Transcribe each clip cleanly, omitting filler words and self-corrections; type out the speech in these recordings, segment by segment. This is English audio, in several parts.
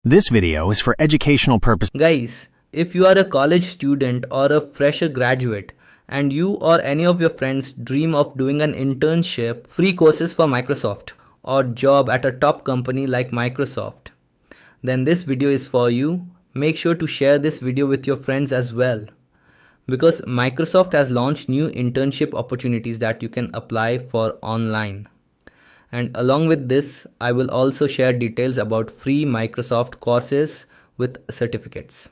This video is for educational purposes. Guys, if you are a college student or a fresher graduate and you or any of your friends dream of doing an internship, free courses for Microsoft or job at a top company like Microsoft, then this video is for you. Make sure to share this video with your friends as well, because Microsoft has launched new internship opportunities that you can apply for online. And along with this, I will also share details about free Microsoft courses with certificates.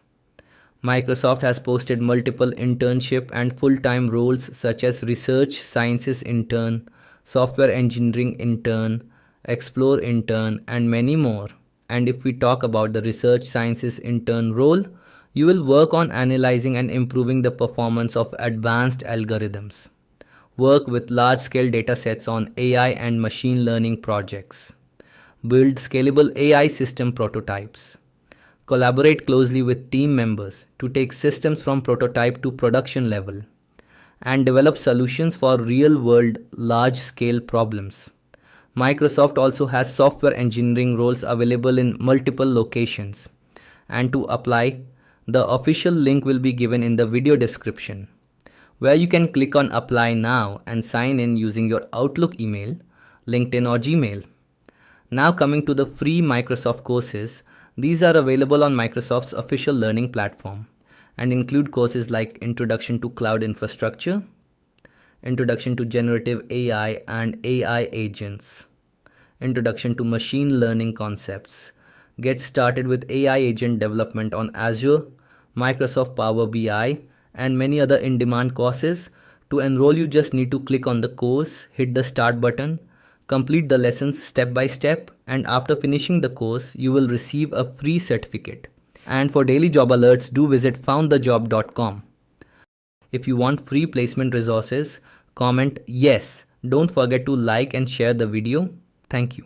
Microsoft has posted multiple internship and full-time roles such as Research Sciences Intern, Software Engineering Intern, Explore Intern, and many more. And if we talk about the Research Sciences Intern role, you will work on analyzing and improving the performance of advanced algorithms, work with large-scale datasets on AI and machine learning projects, build scalable AI system prototypes, collaborate closely with team members to take systems from prototype to production level, and develop solutions for real-world large-scale problems. Microsoft also has software engineering roles available in multiple locations, and to apply, the official link will be given in the video description, where you can click on apply now and sign in using your Outlook email, LinkedIn or Gmail. Now coming to the free Microsoft courses, these are available on Microsoft's official learning platform and include courses like Introduction to Cloud Infrastructure, Introduction to Generative AI and AI Agents, Introduction to Machine Learning Concepts, Get Started with AI Agent Development on Azure, Microsoft Power BI, and many other in-demand courses. To enroll, you just need to click on the course, hit the start button, complete the lessons step by step, and after finishing the course, you will receive a free certificate. And for daily job alerts, do visit foundthejob.com. If you want free placement resources, comment yes. Don't forget to like and share the video. Thank you.